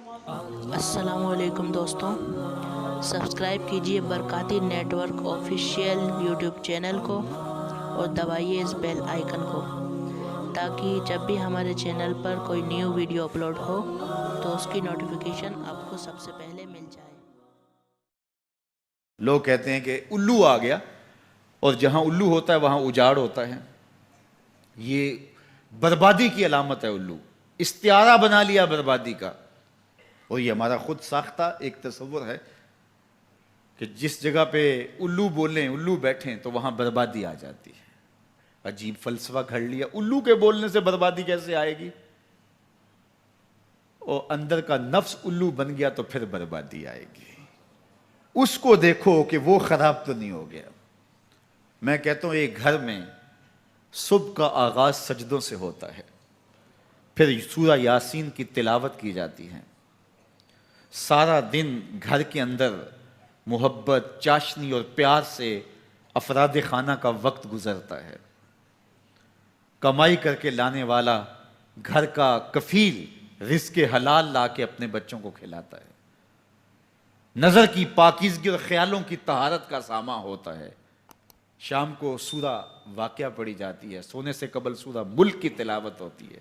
السلام علیکم دوستوں، سبسکرائب کیجیے Barkati network official YouTube channel کو اور دبائیے اس بیل آئیکن کو تاکہ جب بھی ہمارے چینل پر کوئی نیو ویڈیو اپلوڈ ہو تو اس کی نوٹیفیکیشن آپ کو سب سے پہلے مل جائے۔ لوگ کہتے ہیں کہ الو آ گیا، اور جہاں الو ہوتا ہے وہاں اجاڑ ہوتا ہے۔ یہ بربادی کی علامت ہے۔ الو استعارہ بنا لیا بربادی کا، اور یہ ہمارا خود ساختہ ایک تصور ہے کہ جس جگہ پہ الو بولیں، الو بیٹھیں تو وہاں بربادی آ جاتی ہے۔ عجیب فلسفہ گھڑ لیا، الو کے بولنے سے بربادی کیسے آئے گی؟ اور اندر کا نفس الو بن گیا تو پھر بربادی آئے گی۔ اس کو دیکھو کہ وہ خراب تو نہیں ہو گیا۔ میں کہتا ہوں ایک گھر میں صبح کا آغاز سجدوں سے ہوتا ہے، پھر سورہ یاسین کی تلاوت کی جاتی ہے، سارا دن گھر کے اندر محبت، چاشنی اور پیار سے افراد خانہ کا وقت گزرتا ہے۔ کمائی کر کے لانے والا گھر کا کفیل رزق حلال لا کے اپنے بچوں کو کھلاتا ہے۔ نظر کی پاکیزگی اور خیالوں کی طہارت کا ساما ہوتا ہے۔ شام کو سورہ واقعہ پڑھی جاتی ہے، سونے سے قبل سورہ ملک کی تلاوت ہوتی ہے۔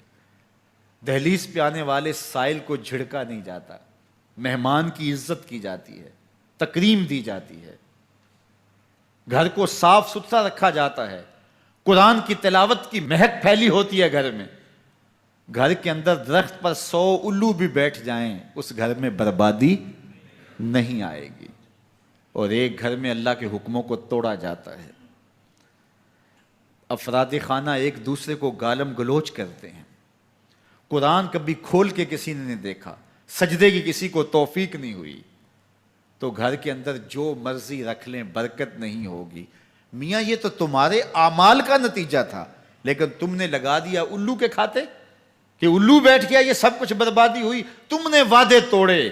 دہلیز پہ آنے والے سائل کو جھڑکا نہیں جاتا، مہمان کی عزت کی جاتی ہے، تکریم دی جاتی ہے، گھر کو صاف ستھرا رکھا جاتا ہے، قرآن کی تلاوت کی مہک پھیلی ہوتی ہے گھر میں۔ گھر کے اندر درخت پر 100 الو بھی بیٹھ جائیں، اس گھر میں بربادی نہیں آئے گی۔ اور ایک گھر میں اللہ کے حکموں کو توڑا جاتا ہے، افراد خانہ ایک دوسرے کو گالم گلوچ کرتے ہیں، قرآن کبھی کھول کے کسی نے نہیں دیکھا، سجدے کی کسی کو توفیق نہیں ہوئی، تو گھر کے اندر جو مرضی رکھ لیں برکت نہیں ہوگی۔ میاں یہ تو تمہارے اعمال کا نتیجہ تھا، لیکن تم نے لگا دیا الو کے کھاتے کہ الو بیٹھ گیا، یہ سب کچھ بربادی ہوئی۔ تم نے وعدے توڑے،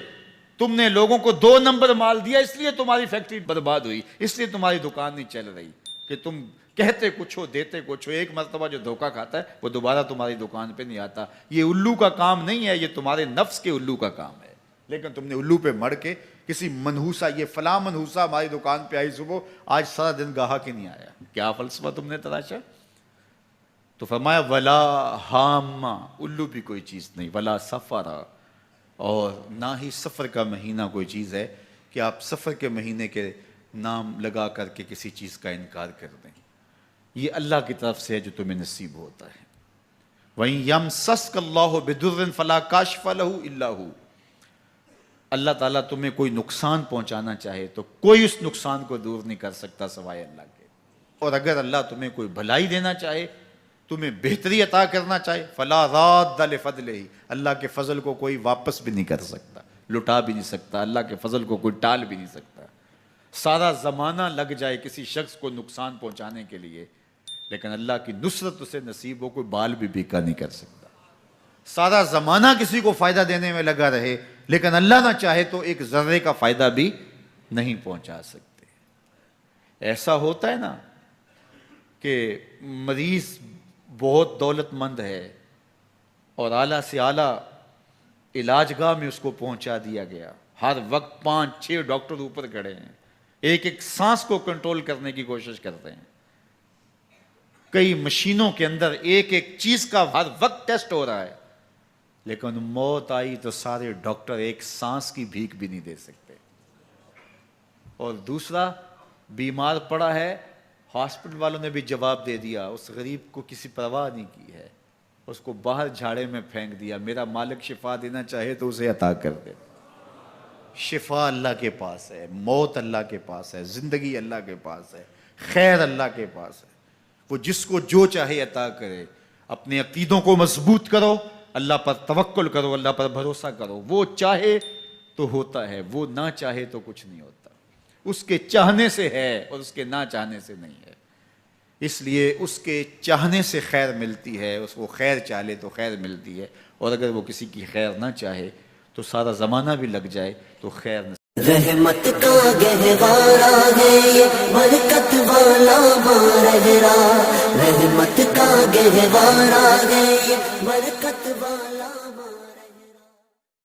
تم نے لوگوں کو 2 نمبر مال دیا، اس لیے تمہاری فیکٹری برباد ہوئی، اس لیے تمہاری دکان نہیں چل رہی کہ تم کہتے کچھ ہو دیتے کچھ ہو۔ ایک مرتبہ جو دھوکہ کھاتا ہے وہ دوبارہ تمہاری دکان پہ نہیں آتا۔ یہ الو کا کام نہیں ہے، یہ تمہارے نفس کے الو کا کام ہے، لیکن تم نے الو پہ مڑ کے کسی منحوسہ، یہ فلاں منحوسہ ہماری دکان پہ آئی صبح، آج سارا دن گاہک ہی نہیں آیا۔ کیا فلسفہ تم نے تراشا؟ تو فرمایا ولا ہامہ، الو بھی کوئی چیز نہیں، ولا سفرا، اور نہ ہی سفر کا مہینہ کوئی چیز ہے کہ آپ سفر کے مہینے کے نام لگا کر کے کسی چیز کا انکار کر دیں۔ یہ اللہ کی طرف سے ہے جو تمہیں نصیب ہوتا ہے۔ وَإِن يَمْسَسْكَ اللَّهُ بِضُرٍّ فَلَا كَاشِفَ لَهُ إِلَّا هُوَ، اللہ تعالیٰ تمہیں کوئی نقصان پہنچانا چاہے تو کوئی اس نقصان کو دور نہیں کر سکتا سوائے اللہ کے، اور اگر اللہ تمہیں کوئی بھلائی دینا چاہے، تمہیں بہتری عطا کرنا چاہے، فَلَا رَادَّ لِفَضْلِهِ، اللہ کے فضل کو کوئی واپس بھی نہیں کر سکتا، لٹا بھی نہیں سکتا، اللہ کے فضل کو کوئی ٹال بھی نہیں سکتا۔ سارا زمانہ لگ جائے کسی شخص کو نقصان پہنچانے کے لیے، لیکن اللہ کی نصرت اسے نصیب ہو، کوئی بال بھی بیکا نہیں کر سکتا۔ سارا زمانہ کسی کو فائدہ دینے میں لگا رہے، لیکن اللہ نہ چاہے تو ایک ذرے کا فائدہ بھی نہیں پہنچا سکتے۔ ایسا ہوتا ہے نا کہ مریض بہت دولت مند ہے اور اعلیٰ سے اعلیٰ علاج گاہ میں اس کو پہنچا دیا گیا، ہر وقت 5-6 ڈاکٹر اوپر کھڑے ہیں، ایک ایک سانس کو کنٹرول کرنے کی کوشش کرتے ہیں، کئی مشینوں کے اندر ایک ایک چیز کا ہر وقت ٹیسٹ ہو رہا ہے، لیکن موت آئی تو سارے ڈاکٹر ایک سانس کی بھیک بھی نہیں دے سکتے۔ اور دوسرا بیمار پڑا ہے، ہاسپٹل والوں نے بھی جواب دے دیا، اس غریب کو کسی پرواہ نہیں کی ہے، اس کو باہر جھاڑے میں پھینک دیا، میرا مالک شفا دینا چاہے تو اسے عطا کر دے۔ شفا اللہ کے پاس ہے، موت اللہ کے پاس ہے، زندگی اللہ کے پاس ہے، خیر اللہ کے پاس ہے، وہ جس کو جو چاہے عطا کرے۔ اپنے عقیدوں کو مضبوط کرو، اللہ پر توکل کرو، اللہ پر بھروسہ کرو، وہ چاہے تو ہوتا ہے، وہ نہ چاہے تو کچھ نہیں ہوتا، اس کے چاہنے سے ہے اور اس کے نہ چاہنے سے نہیں ہے۔ اس لیے اس کے چاہنے سے خیر ملتی ہے، اس کو خیر چاہے تو خیر ملتی ہے، اور اگر وہ کسی کی خیر نہ چاہے تو سارا زمانہ بھی لگ جائے تو خیر نہ۔ رحمت کا گہوارہ ہے یہ برکت والا ماہ رحمت کا گہوارہ ہے